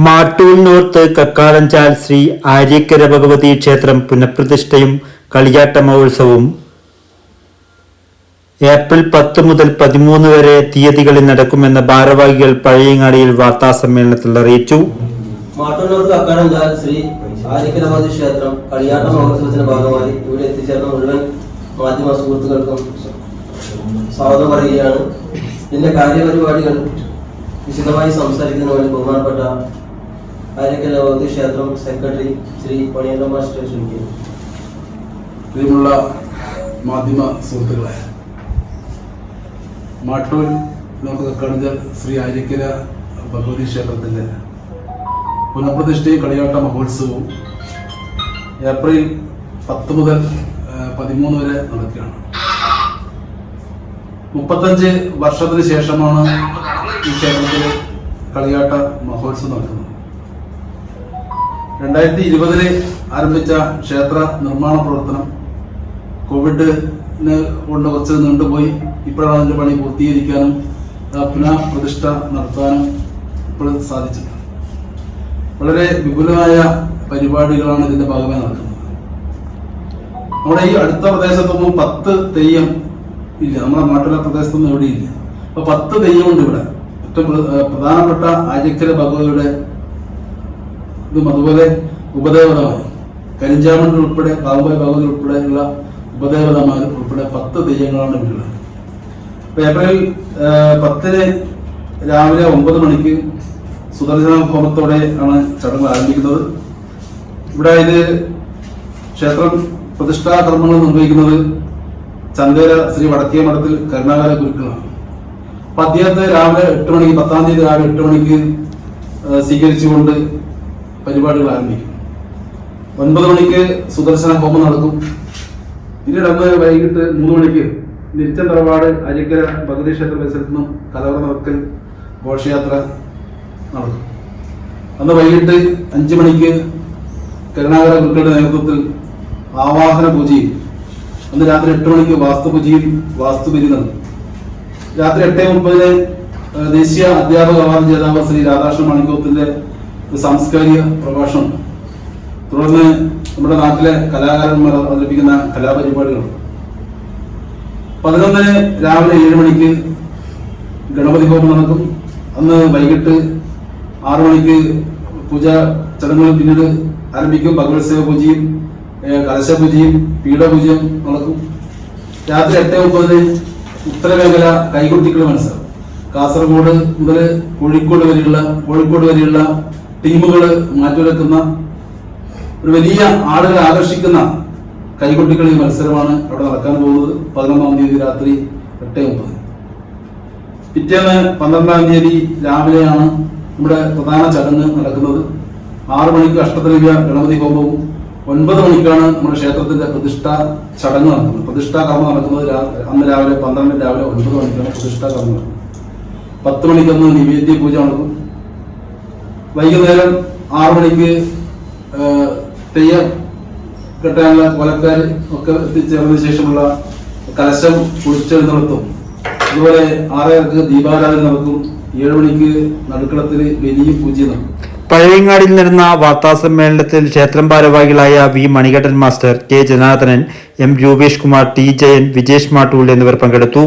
Mattool north കക്കാടഞ്ചാൽ Shri Aryakkara Bhagavathi ക്ഷേത്രം പുനഃപ്രതിഷ്ഠയും കളിയാട്ട മഹോത്സവവും April 10 മുതൽ 13 വരെ തീയതികളിൽ നടക്കുമെന്ന് ഭാരവാഹികൾ പഴയങ്ങാടിയിൽ വാർത്താസമ്മേളനത്തിൽ അറിയിച്ചു. മാട്ടൂൽ നോർത്ത് കക്കാടഞ്ചാൽ ശ്രീ ആര്യക്കര ഭഗവതി ക്ഷേത്രം കളിയാട്ട മഹോത്സവത്തിന്റെ ഭാഗമായി ഇവിടെ എത്തിച്ചേർന്ന മുഴുവൻ മാധ്യമ സുഹൃത്തുക്കൾക്കും സ്വാഗതം പറയുകയാണ്. ഇതിന്റെ കാര്യപരിപാടികൾ വിശദമായി സംസാരിക്കുന്നതിന് വേണ്ടി ബഹുമാനപ്പെട്ട ആര്യക്കര ഭഗവതി ക്ഷേത്രം സെക്രട്ടറി ശ്രീ പണിയണ്ട മാസ്റ്റർ ക്ഷണിക്കുന്നു. പ്രിയമുള്ള മാധ്യമ സുഹൃത്തുക്കളെ, മാട്ടൂൽ നോർത്ത് കക്കാടഞ്ചാൽ ശ്രീ ആര്യക്കര ഭഗവതി ക്ഷേത്രത്തിന്റെ പുനഃപ്രതിഷ്ഠയും കളിയാട്ട മഹോത്സവവും ഏപ്രിൽ 10 മുതൽ 13 വരെ നടക്കുകയാണ്. 35 വർഷത്തിന് ശേഷമാണ് ഈ ക്ഷേത്രത്തിൽ കളിയാട്ട മഹോത്സവം നടക്കുന്നത്. 2020 ആരംഭിച്ച ക്ഷേത്ര നിർമ്മാണ പ്രവർത്തനം കോവിഡിന് കൊണ്ട് കുറച്ച് നീണ്ടുപോയി. ഇപ്പോഴാണ് അതിൻ്റെ പണി പൂർത്തീകരിക്കാനും പുനഃപ്രതിഷ്ഠ നടത്താനും ഇപ്പോൾ സാധിച്ചിട്ടുണ്ട്. വളരെ വിപുലമായ പരിപാടികളാണ് ഇതിന്റെ ഭാഗമായി നടക്കുന്നത്. നമ്മുടെ ഈ അടുത്ത പ്രദേശത്തൊന്നും 10 തെയ്യം ഇല്ല. നമ്മുടെ നാട്ടിലെ പ്രദേശത്തൊന്നും എവിടെയില്ല. അപ്പൊ 10 തെയ്യമുണ്ട് ഇവിടെ. ഏറ്റവും പ്രധാനപ്പെട്ട ആര്യക്കര ഭഗവതിയുടെ ഇതും അതുപോലെ ഉപദേവതമായി കരിഞ്ചാമണ്ടി ഉൾപ്പെടെ കാവുമ്പായി ഭഗവതി ഉൾപ്പെടെയുള്ള ഉപദേവതമാർ ഉൾപ്പെടെ 10 തെയ്യങ്ങളാണ് ഇവിടെയുള്ളത്. അപ്പൊ ഏപ്രിൽ 10 രാവിലെ 9 മണിക്ക് സുദർശന ഹോമത്തോടെ ആണ് ചടങ്ങ് ആരംഭിക്കുന്നത്. ഇവിടെ ഇത് ക്ഷേത്രം പ്രതിഷ്ഠാ കർമ്മങ്ങൾ നിർവഹിക്കുന്നത് ചന്ദേര ശ്രീ വടക്കേ മഠത്തിൽ കരുണാകര ഗുരുക്കളാണ്. അപ്പൊ അദ്ദേഹത്തെ രാവിലെ 8 മണിക്ക് 10-ാം തീയതി രാവിലെ 8 മണിക്ക് സ്വീകരിച്ചുകൊണ്ട് പരിപാടികൾ ആരംഭിക്കും. 9 മണിക്ക് സുദർശന ഹോമം നടക്കും. പിന്നീട് അന്ന് വൈകിട്ട് 3 മണിക്ക് നിരിച്ചൻ തറവാട് ആര്യക്കര ഭഗവതി ക്ഷേത്ര പരിസരത്ത് നിന്നും കലവറ നടക്കൽ ഘോഷയാത്ര നടക്കും. അന്ന് വൈകിട്ട് 5 മണിക്ക് കരുണാകര ഗുരുക്കളുടെ നേതൃത്വത്തിൽ ആവാഹന പൂജയും അന്ന് രാത്രി 8 മണിക്ക് വാസ്തുപൂജയും വാസ്തുബലി നടക്കും. രാത്രി 8:30 ദേശീയ അധ്യാപക അവാർഡ് ജേതാവ് ശ്രീ രാധാകൃഷ്ണൻ മണിക്കോത്തിന്റെ സാംസ്കാരിക പ്രഭാഷണം. തുടർന്ന് നമ്മുടെ നാട്ടിലെ കലാകാരന്മാർ അവതരിപ്പിക്കുന്ന കലാപരിപാടികളുണ്ട്. 11 രാവിലെ 7 മണിക്ക് ഗണപതി ഹോമം നടക്കും. അന്ന് വൈകിട്ട് 6 മണിക്ക് പൂജ ചടങ്ങുകൾ പിന്നീട് ആരംഭിക്കും. ഭഗവത്സേവ പൂജയും കലശപൂജയും പീഠപൂജയും നടക്കും. രാത്രി 8:30 ഉത്തരമേഖല കൈകൊട്ടിക്കളി മത്സരം. കാസർഗോഡ് മുതൽ കോഴിക്കോട് വരെയുള്ള ടീമുകൾ മാറ്റിവെക്കുന്ന ഒരു വലിയ ആളുകളെ ആകർഷിക്കുന്ന കൈകൊട്ടിക്കളി മത്സരമാണ് അവിടെ നടക്കാൻ പോകുന്നത്. 11-ാം തീയതി രാത്രി 8:30. പിറ്റേന്ന് 12-ാം തീയതി രാവിലെയാണ് നമ്മുടെ പ്രധാന ചടങ്ങ് നടക്കുന്നത്. 6 മണിക്ക് അഷ്ടദ്രവ്യ ഗണപതി ഹോമവും 9 മണിക്കാണ് നമ്മുടെ ക്ഷേത്രത്തിന്റെ പ്രതിഷ്ഠാ ചടങ്ങ് നടക്കുന്നത്. പ്രതിഷ്ഠാ കർമ്മം നടക്കുന്നത് അന്ന് രാവിലെ 12 രാവിലെ 9 മണിക്കാണ് പ്രതിഷ്ഠാ കർമ്മം നടക്കുന്നത്. 10 മണിക്കന്ന് നിവേദ്യ പൂജ നടക്കും. വൈകുന്നേരം 6 മണിക്ക് തെയ്യം കെട്ടാനുള്ള കൊലക്കാർ ഒക്കെ എത്തിച്ചേർന്നതിന് ശേഷമുള്ള കലശം കുളിച്ചെഴുന്നള്ളത്തും. അതുപോലെ 6:30 ദീപാരാധന നടക്കും. 7 മണിക്ക് നടുക്കളത്തിൽ വലിയ പൂജ നടക്കും. പഴയങ്ങാടിയിൽ നടന്ന വാർത്താസമ്മേളനത്തിൽ ക്ഷേത്രം ഭാരവാഹികളായ V Manikandan master, K Janardhanan, M Rupesh Kumar, T Jayan, Vijesh Mattool എന്നിവർ പങ്കെടുത്തു.